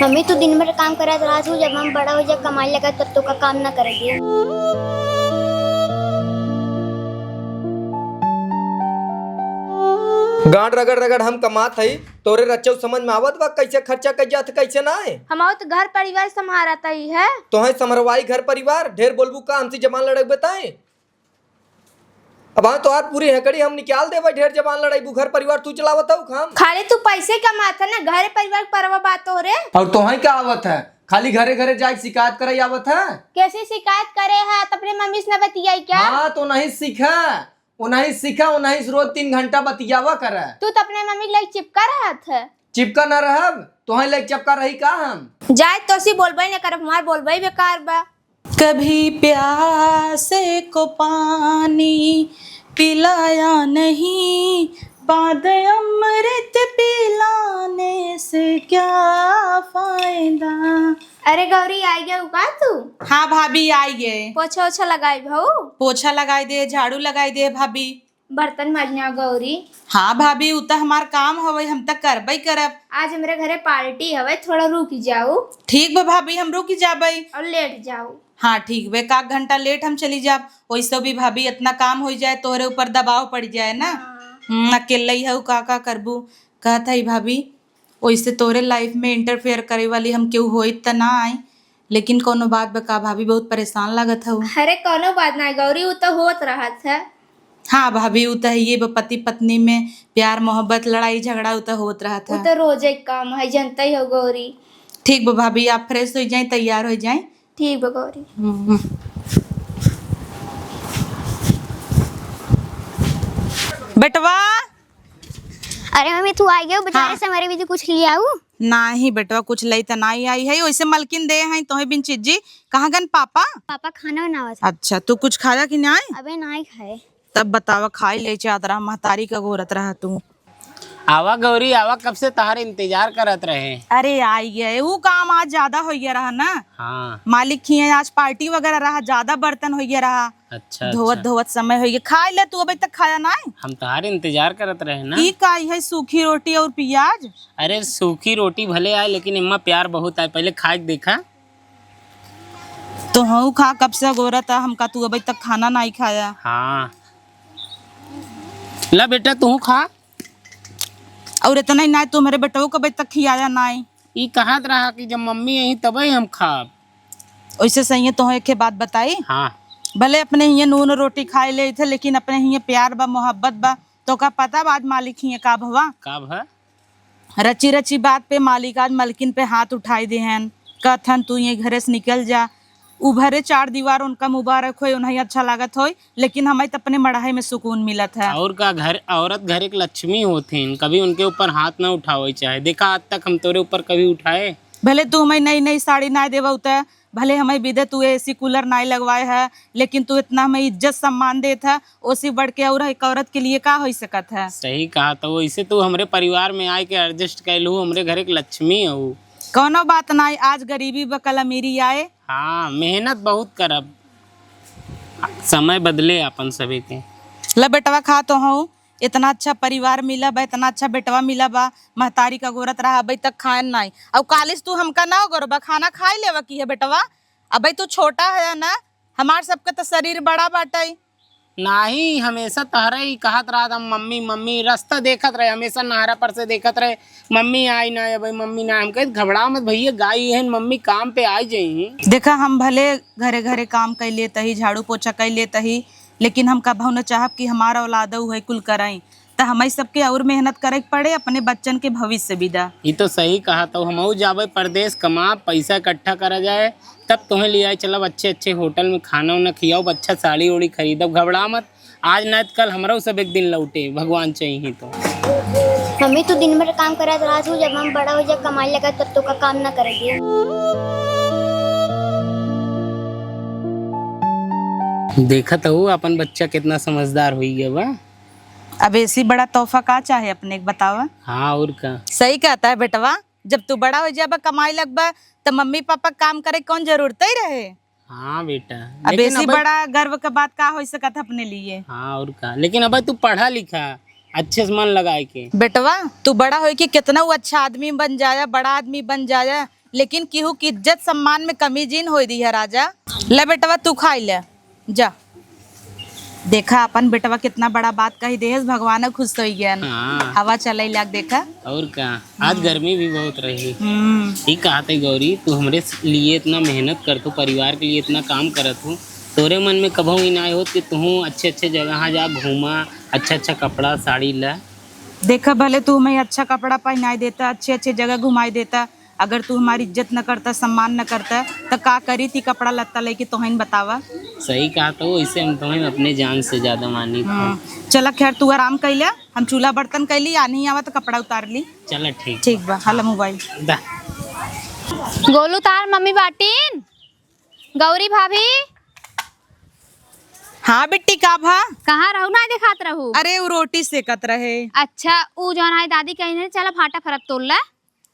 Mummy तू दिन भर काम करत रहा तू, जब हम बड़ा हो जाए कमाई लगा तब तो का काम ना करेगी। गांड रगड़ रगड़ हम कमात हई, तोरे रच्चौ समझ में आवत बा कैसे खर्चा कर जात कैसे ना है। हमारा तो घर परिवार संभालता ही है। तो है समरवाई घर परिवार ढेर बोलबू का हमसे जबान लड़ाई बताए। अब हाँ तो आज पूरी हेकड़ी हम निकाल दे भाई, ढेर जबान लड़ाई घर परिवार तू चलावत हूँ खाम। खाली तू पैसे कमाता ना, घर परिवार परवा बात हो रे। और तो है क्या आवत है, खाली घरे घरे जाके शिकायत करे आवत है। कैसे शिकायत करे है तो अपने मम्मी से बतियाई क्या? हाँ तो नहीं सीखा, वो नहीं सीखा, वो नहीं रोज 3 घंटा बतियावा करे। तू तो अपने मम्मी के लिए चिपका रहा था। चिपका न रहब तो है लेके चिपका रही का हम। जाए तो सी बोलबई न कर, हमार बोलबई बेकार बा। कभी प्यासे को पानी पिलाया नहीं, बाद अमृत पिलाने से क्या फायदा। अरे गौरी आई गया का तू? हाँ भाभी आई गए। पोछा ओछा लगाई भाऊ? पोछा लगाई दे, झाड़ू लगाई दे भाभी। बर्तन माजना गौरी? हाँ भाभी उ तो हमार काम हवे, हम तक करबई करब। आज हमारे घरे पार्टी हवे, थोड़ा रुक जाओ। ठीक बा भाभी, हम रुक जाबई और लेट जाओ। हाँ ठीक बे, 1 घंटा लेट हम चली जाब। वैसे भी भाभी इतना काम हो जाए तोहरे ऊपर दबाव पड़ जाए ना। अकेले ही का करबू। कहत है भाभी वैसे तोरे लाइफ में इंटरफेयर करे वाली हम केहू होई त ना आई, लेकिन कोनो बात बका भाभी बहुत परेशान लागत हूँ। अरे कोनो बात ना गौरी, वो तो होत रहा था। हाँ भाभी उ तो ये पति पत्नी में प्यार मोहब्बत लड़ाई झगड़ा उ तो होत रहा था। वो तो रोज एक काम है, जनता ही हो गौरी। ठीक बा भाभी, आप फ्रेश हो जाए, तैयार हो जाए। ठीक बा गौरी। बेटवा। अरे मम्मी तू आई गई बाजार हाँ। से, हमारे भी तो कुछ ले आऊ। नाही बेटवा कुछ लई त नहीं आई है, वैसे मलकिन दे हैं तोहे बिन चीजी। कहाँ गन पापा? पापा खाना बनावत है। अच्छा तू कुछ खाया कि नहीं? अबे नहीं खाए। तब बतावा खाई ले चादरा महतारी का गोरत रहा तू। आवा गौरी आवा, कब से तहार इंतजार करत रहे। अरे आई गए, वो काम आज ज्यादा हो गया रहा ना। हाँ मालिक ही आज पार्टी वगैरह रहा, ज्यादा बर्तन हो गया रहा। अच्छा धोवत अच्छा। धोवत समय हो गया। खा ले तू, अभी तक खाया नहीं? हम तहार इंतजार करत रहे ना। ई काई है सूखी रोटी और प्याज। अरे सूखी रोटी भले आए लेकिन इम्मा प्यार बहुत आए, पहले खा के देखा। तो हूँ खा, कब से गोरत है हमका, तू अभी तक खाना नहीं खाया। हाँ ला बेटा तू खा। और इतना ही नहीं, तू मेरे बेटों को अभी तक खियाया नहीं। ई कहत रहा कि जब मम्मी यही तबे हम खाब। वैसे सही है, तो एक के बात बताई। हाँ भले अपने हिये नून रोटी खाए ले थे, लेकिन अपने हिये प्यार बा मोहब्बत बा। तो का पता बा आज मालिक हिये का भवा? कब है? रची रची बात पे मालिक आज मलकिन पे हाथ उठाई दे हैं। कथन तू ये घरे से निकल जा, उभरे 4 दीवार उनका मुबारक हो, उन्हें अच्छा लागत हो, लेकिन हमें तो अपने मढ़ाई में सुकून मिलत है। और का घर औरत घर एक लक्ष्मी होती, कभी उनके ऊपर हाथ ना उठावे चाहे। देखा आज तक हम तोरे ऊपर कभी उठाए? भले तू हमें नई नई साड़ी ना देवा उतर, भले हमें विदे तू एसी कूलर ना लगवाए है, लेकिन तू इतना हमें इज्जत सम्मान देत है, उसी बढ़ के और एक औरत के लिए का हो सकत है। सही कहा। तो वैसे तू हमरे परिवार में आए के एडजस्ट कर लू, हमरे घर एक लक्ष्मी हो। कोनो बात नहीं, आज गरीबी बकल अमीरी आए। हाँ मेहनत बहुत करब, समय बदले अपन सभी के। ल बेटवा खा तो हूँ, इतना अच्छा परिवार मिला बा, इतना अच्छा बेटवा मिला बा, महतारी का गोरत रहा, अभी तक खाए नहीं। अब कालिस तू हमका ना गोरबा, खाना खाई लेवा की है बेटवा। अभी तू छोटा है ना, हमार सबका तो शरीर बड़ा बाटे। नहीं हमेशा तहरा ही कहत रहा था मम्मी मम्मी, रास्ता देखत रहे हमेशा नहरा पर से देखत रहे मम्मी आई ना है भाई, मम्मी ना। हम कहे घबरा मत भैया, गाय है मम्मी काम पे आ जाई। देखा हम भले घरे घरे काम कर लेते ही, झाड़ू पोछा कर लेते ही, लेकिन हम कभू न चाहब कि हमारा औलाद है कुल कराई। तो हमें सबके और मेहनत करे के पड़े, अपने बच्चन के भविष्य विदा। ये तो सही कहा। तो हम जाबे परदेश कमा, पैसा इकट्ठा करा जाए, तब तुम्हें ले आए चलब अच्छे अच्छे होटल में खाना उना खियाओ, अच्छा साड़ी उड़ी खरीदब। घबरा मत, आज न कल हमारा सब एक दिन लौटे, भगवान चाहिए तो। मम्मी तू दिन भर काम करत रहा तू, जब हम बड़ा हो जाए कमाई लगा तब तो का काम ना करेगी। देखा तो अपन बच्चा कितना समझदार हुई गया बा। अब ऐसी बड़ा तोहफा का चाहे अपने के बतावा। हाँ और का। सही कहता है बेटवा, जब तू बड़ा हो जाबा कमाई लगबा तो मम्मी पापा काम करे कौन जरूरत ही रहे। हाँ बेटा, अब ऐसी बड़ा गर्व का बात का हो सकत अपने लिए। हाँ और का। लेकिन अब तू पढ़ा लिखा, अच्छे से मन लगाए के। बेटवा तू बड़ा हो कि कितना वो अच्छा आदमी बन जाया, बड़ा आदमी बन जाया, लेकिन केहू की इज्जत सम्मान में कमी जीन हो दी है राजा। ले बेटवा तू खाई ले जा। देखा अपन बेटवा कितना बड़ा बात कही देहस, भगवान खुश हो गया। हाँ। हवा चले लाग देखा। और क्या, आज गर्मी भी बहुत रही। ठीक कहा था गौरी, तू हमरे लिए इतना मेहनत कर, तू परिवार के लिए इतना काम करत हूँ, तोरे मन में कभू ही ना हो कि तू अच्छे अच्छे जगह जा घूमा, अच्छा अच्छा कपड़ा साड़ी ला। देखा भले तू हमें अच्छा कपड़ा पहनाई देता, अच्छे अच्छे जगह घुमाई देता, अगर तू हमारी इज्जत न करता, सम्मान न करता, तो का करी थी कपड़ा लत्ता लेके तोहन बतावा। सही कहा तो, इसे हम तुम्हें अपने जान से ज्यादा मानी। चला खैर तू आराम कैला, हम चूल्हा बर्तन कैली, आ नहीं आवा तो कपड़ा उतार ली। चला ठीक ठीक बा, हला मोबाइल दा। गोलू तार मम्मी बाटीन, गौरी भाभी हाँ बिट्टी का भा। कहाँ रहू ना दिखात रहू। अरे वो रोटी सेकत रहे। अच्छा ऊ जौन है दादी कही चला फाटा फरक तोड़ ला।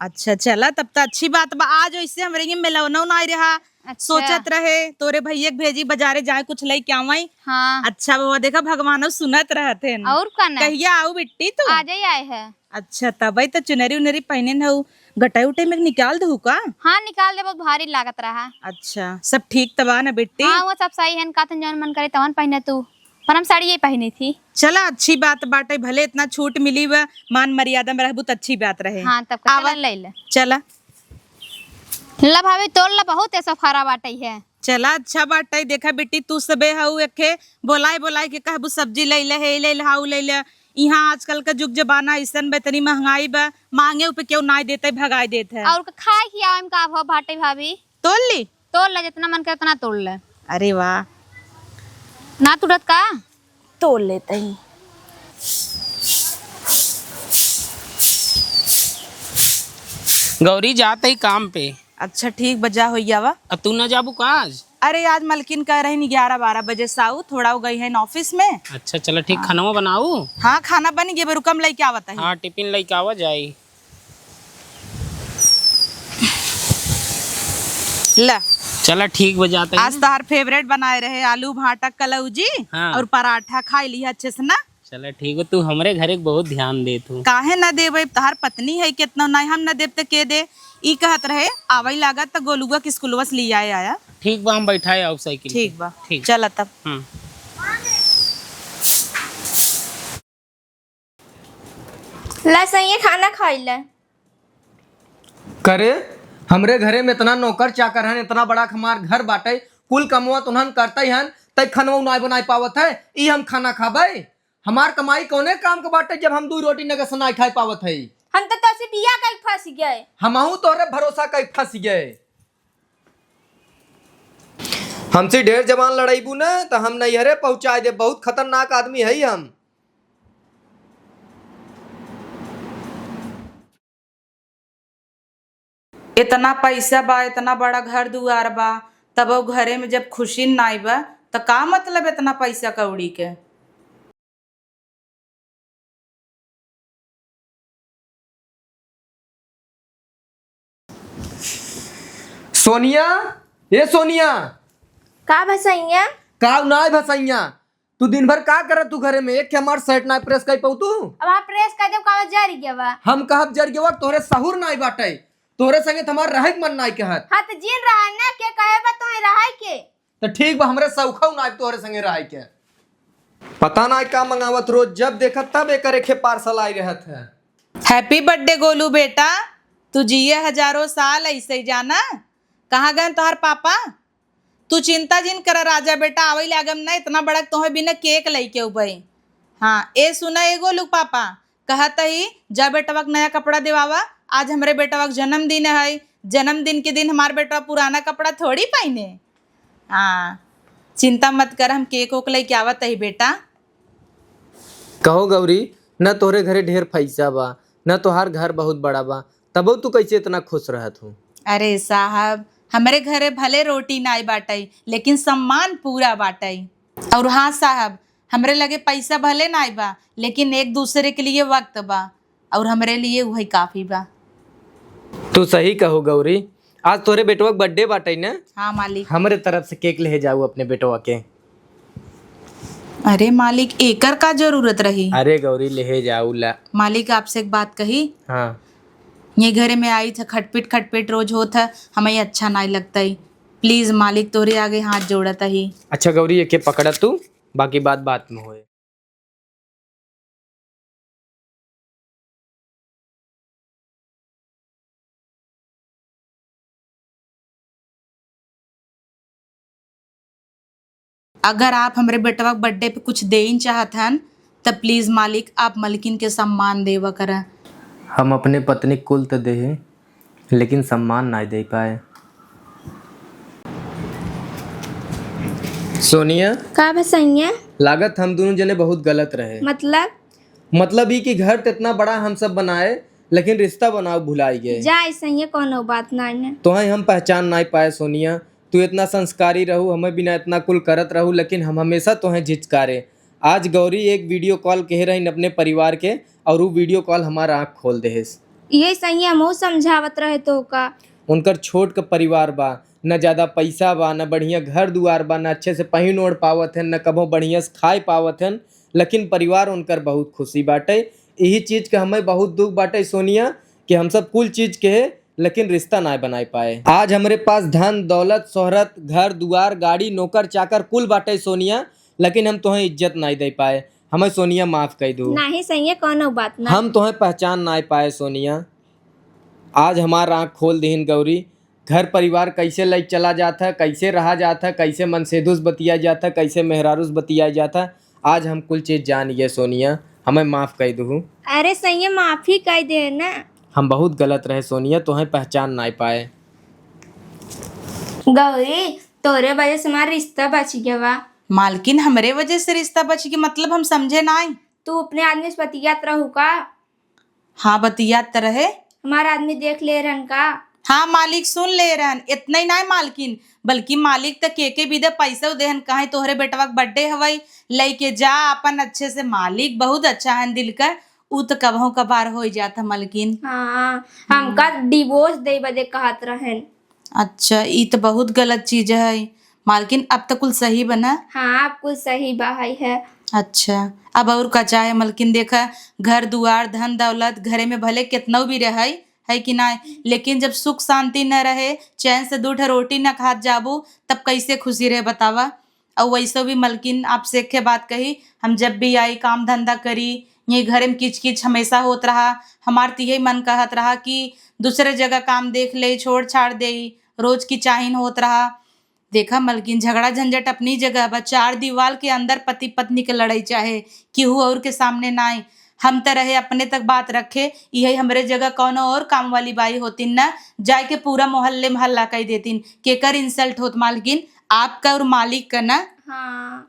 अच्छा चला तब तो अच्छी बात बा। आज वैसे हमरे मिलवना नहीं रहा। अच्छा। सोचत रहे तोरे भैया के भेजी बाजारे जाए कुछ लई के आवई। हाँ अच्छा बाबा देखा भगवान सुनत रहते न। और का ना कहिया आऊ बिट्टी तू। आज ही आए है। अच्छा तब तो चुनरी उनरी पहने न हो, गटाई उटाई में निकाल दू का। हाँ निकाल दे, बहुत भारी लागत रहा। अच्छा सब ठीक तबा ना बिट्टी। हाँ वो सब सही है, कातन जौन मन करे तवन पहने तू, पर हम साड़ी ये पहनी थी। चला अच्छी बात बाटे, भले इतना छूट मिली व मान मर्यादा में रहबू तो अच्छी बात रहे। हाँ तब का चला ले ले। चला ला भाभी तोड़ ला, बहुत ऐसा खारा बाटई है। चला अच्छा बाटे। देखा बेटी तू सबे हऊ एके बोलाए बोलाए के कहबू सब्जी ले ले हे ले हाउ ले ले। यहाँ आजकल का जुग जमाना ऐसन बेतनी महंगाई बा, मांगे ऊपर क्यों ना देते भगाई देते है। और खाए ही आवे का भाव बाटई भाभी। तोड़ ली तोड़ ले, जितना मन करे उतना तोड़ ले। अरे वाह ना तुरंत का तोड़ लेते ही। गौरी जाते ही काम पे। अच्छा ठीक बजा हो वा। अब तू ना जाबू का आज? अरे आज मलकिन कह रही 11-12 बजे साऊ थोड़ा हो गई है ऑफिस में। अच्छा चलो ठीक, खाना बनाऊ। हाँ खाना बन गया, रुकम लेके आवत है। हाँ टिफिन लेके आवा जाई। ला चला ठीक बजाते हैं। आज तोहार फेवरेट बनाए रहे आलू भाटा कलौजी। हाँ। और पराठा खाई ली अच्छे से ना। चला ठीक है, तू हमारे घर एक बहुत ध्यान दे तू। काहे न देवे, तोहार पत्नी है कितना नहीं, हम न देव तो के दे। ई कहत रहे आवई लागत तो गोलुआ के स्कूलवा से ले आया। ठीक बा, हम बैठाए आओ साइकिल। ठीक बा ठीक। चल तब। ला सही है, खाना खाई ले। करे हमरे घरे में इतना नौकर चाकर हन, इतना बड़ा हमार घर बाटे, कुल कमवा तुहन करते ही हन, तय खनवा नहीं बनाई पावत है। ई हम खाना खाबे, हमार कमाई कौने काम के बाटे जब हम 2 रोटी नगर से नहीं खाई पावत है। हम तो तोसे बिया कई फंस गए। हमहू तोरे भरोसा कई फंस गए। हमसे ढेर जवान लड़ाईबू न तो हम नैहरे पहुंचाए दे, बहुत खतरनाक आदमी है हम। इतना पैसा बा, इतना बड़ा घर दुआर बा, तब वो घरे में जब खुशी नाई बा तो का मतलब इतना पैसा कौड़ी के। सोनिया, ये सोनिया का भसैया? का नाय भसैया, तू दिन भर का करत तू घरे में? एक हमार शर्ट ना प्रेस कर पाऊ तू। अब आप प्रेस कर दे, कागज जारी गया बा। हम कहब जर के वक्त तोहरे सहूर नाई बाटे, तोहरे संगे हमार रहे के मन नाई कहत। हाँ तो जीन रहा है ना, के कहे बा तो रहा के। तो ठीक बा, हमरे सौखौ नाई तोहरे संगे रहे के। पता ना का मंगावत, रोज जब देखत तब एक रेखे पार्सल आई रहत है। हैप्पी बर्थडे गोलू बेटा, तू जिये हजारों साल ऐसे ही जाना। कहाँ गए तोहर पापा? तू चिंता जिन कर राजा बेटा, आवई लागम ना इतना बड़ा तोहे बिना केक लेके उबई। हाँ ए सुना ए गोलू पापा कहता ही जा बेटवा नया कपड़ा दिवावा, आज हमारे बेटवा का जन्मदिन है, जन्मदिन के दिन हमारे बेटवा पुराना कपड़ा थोड़ी पहने। हाँ चिंता मत कर, हम केक ओक लेके आवत ही बेटा। कहो गौरी, न तोहरे घरे ढेर पैसा बा, न तोहार घर बहुत बड़ा बा, तब तू कैसे इतना खुश रहत हूँ? अरे साहब हमारे घरे भले रोटी नाई बाटई, लेकिन सम्मान पूरा बाटई। और हाँ साहब हमरे लगे पैसा भले नाई बा, लेकिन एक दूसरे के लिए वक्त बा, और हमरे लिए वही काफी बा। तू सही कहो गौरी, आज तोरे बेटवा के बर्थडे बाटे न? हाँ मालिक। हमरे तरफ से केक ले जाऊ अपने बेटवा के। अरे मालिक एकर का जरूरत रही? अरे गौरी ले जाऊ ला। मालिक आपसे एक बात कही। हाँ ये घरे में आई था खटपिट रोज होता, हमें अच्छा नहीं लगता ही। प्लीज मालिक तोरे आगे हाथ जोड़ता ही। अच्छा गौरी एके पकड़ा तू, बाकी बात में होए। अगर आप हमारे बेटवा के बर्थडे पे कुछ दे चाहत हन तब प्लीज मालिक आप मलकिन के सम्मान देवा करा। हम अपने पत्नी कुल तो दे लेकिन सम्मान ना दे पाए। सोनिया, का भसैया? लागत हम दोनों जने बहुत गलत रहे। मतलब ही कि घर तो इतना बड़ा हम सब बनाए लेकिन रिश्ता बनाओ भुलाई गए। जा ऐसे कोनो बात नहीं। तुम्हें हम पहचान नहीं पाए सोनिया। तू इतना संस्कारी रहू, हमें बिना इतना कुल करत रहू, लेकिन हम हमेशा तुम्हें झिझकारे। आज गौरी एक वीडियो कॉल कह रही अपने परिवार के, और वो वीडियो कॉल हमारा आँख खोल दे। ये सही हम समझावत रहे तो का। उनकर छोट का परिवार बा, न ज्यादा पैसा बा, न बढ़िया घर दुआर बा, न अच्छे से पहिन ओढ़ पावत है, न कभो बढ़िया से खाए पावत है, लेकिन परिवार उनकर बहुत खुशी बाटे। यही चीज के हमें बहुत दुख बाटे सोनिया कि हम सब कुल चीज के है लेकिन रिश्ता ना बना पाए। आज हमारे पास धन दौलत शोहरत घर दुआर गाड़ी नौकर चाकर कुल बाटे सोनिया, लेकिन हम तुम्हें इज्जत नहीं दे पाए। हमें सोनिया माफ कर दो। नहीं सही कोनो बात ना। हम तुम्हें पहचान ना पाए सोनिया। आज हमारा आँख खोल दीन गौरी। घर परिवार कैसे ले चला जाता है, कैसे रहा जाता है, कैसे मनसेदुस बतिया जाता है, कैसे मेहरारूस बतिया जाता है, आज हम कुल चीज जान गए सोनिया। हमें माफ कर दो। अरे सही माफी कह दे ना। हम बहुत गलत रहे सोनिया, तुम्हें पहचान ना पाए। गौरी तोरे वजह से हमारा रिश्ता बच गया बा। मालकिन हमरे वजह से रिश्ता बच गया मतलब हम समझे नहीं। तू अपने आदमी से बतियात रहू का? हाँ बतियात तो रहे। हमारा आदमी देख ले रहन का? हाँ मालिक सुन ले रहन। इतना ही नहीं मालकिन, बल्कि मालिक तक के भी दे पैसा देहन, कहे तोहरे बेटवा के बर्थडे हवाई लेके जा अपन अच्छे से। मालिक बहुत अच्छा है दिल का, उ तो कबहू कबार हो जाता मालकिन। हाँ हमका डिवोर्स दे बदे कहत रहन। अच्छा ये तो बहुत गलत चीज है मालकिन। अब तो कुल सही बना। हाँ अब कुछ सही बहाई है। अच्छा अब और का चाहे मालकिन, देखा घर दुआर धन दौलत घरे में भले कितना भी रहे है कि ना, लेकिन जब सुख शांति न रहे, चैन से 2 रोटी न खात जाबू, तब कैसे खुशी रहे बतावा। और वैसे भी मालकिन आपसे एक बात कही, हम जब भी आई काम धंधा करी ये घरे में किच किच हमेशा होत रहा। हमार तो यही मन कहत रहा कि दूसरे जगह काम देख ले, छोड़ छाड़ दे, रोज की चाहिन होत रहा। देखा मालकिन झगड़ा झंझट अपनी जगह बा, 4 दीवार के अंदर पति पत्नी के लड़ाई चाहे केहू और के सामने ना आए। हम तो रहे अपने तक बात रखे, यही हमरे जगह कौनो और काम वाली बाई होतीन ना, जाए के पूरा मोहल्ले में हल्ला कह देतीन। केकर इंसल्ट होत मालकिन, आपका और मालिक का ना। हाँ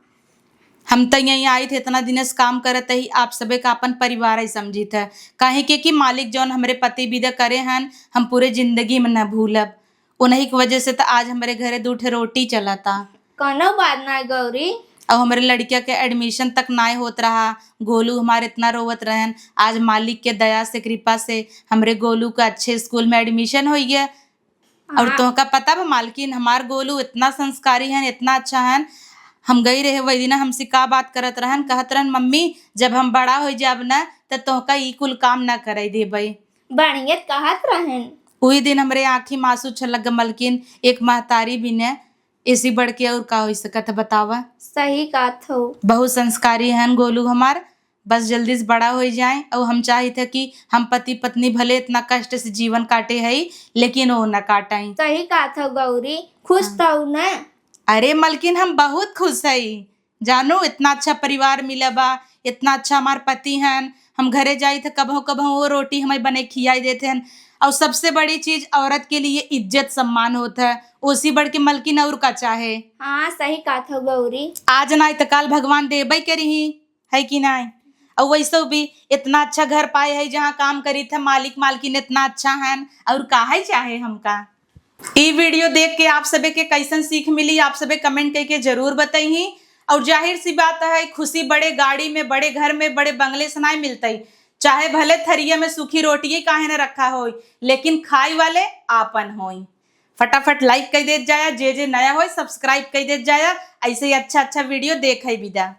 हम तो यहीं आई थे इतना दिन से काम करत ही, आप सबे का अपन परिवार ही समझी था। काहे के कि मालिक जौन हमरे पति विदा करे हन हम पूरे जिंदगी में न भूलब। उन्हीं की वजह से तो आज हमारे घरे 2 रोटी चला था। कोनो बात ना गौरी। और हमारे लड़किया के एडमिशन तक ना होत रहा। गोलू हमारे इतना रोवत रहन, आज मालिक के दया से कृपा से हमरे गोलू का अच्छे स्कूल में एडमिशन हो गया। और तो का पता बा मालकिन, हमार गोलू इतना संस्कारी है, इतना अच्छा है। हम गई रहे वही दिन हमसे का बात करत रहन, कहत रहन मम्मी जब हम बड़ा हो जाब ना तो तोहका ई कुल काम ना करे देबई। बढ़िया कहत रहन। वही दिन हमरे आँखी मासूम छलक मालकिन। एक महतारी भी ने इसी बढ़ के और का हो सकत बतावा। सही बात हो। बहुत संस्कारी हन गोलू हमार, बस जल्दी से बड़ा हो जाए। और हम चाहे थे कि हम पति पत्नी भले इतना कष्ट से जीवन काटे है लेकिन वो न काटाई। सही बात हो गौरी, खुश तो ना? अरे मालकिन हम बहुत खुश है, जानो इतना अच्छा परिवार मिला बा, इतना अच्छा हमार पति हैं। हम घरे जाई थे कबहो कबहो वो रोटी हमें बने खियाई देते हैं। और सबसे बड़ी चीज औरत के लिए इज्जत सम्मान होता है, उसी बढ़ के मालकिन और का चाहे। हाँ सही बात हो गौरी। आज ना तो काल भगवान देबई करी है कि नहीं। और वैसे भी इतना अच्छा घर पाए है जहाँ काम करी थे, मालिक मालकिन इतना अच्छा है, और काहे चाहे हमका। ये वीडियो देख के आप सबे के कैसन सीख मिली आप सबे कमेंट करके जरूर बताइए। और जाहिर सी बात है खुशी बड़े गाड़ी में, बड़े घर में, बड़े बंगले से नहीं मिलता, चाहे भले थरिया में सूखी रोटी काहे न रखा हो, लेकिन खाई वाले आपन होई। फटाफट लाइक कर दे जाया, जे नया हो सब्सक्राइब कर दे जाया। ऐसे ही अच्छा अच्छा वीडियो देखे विदा।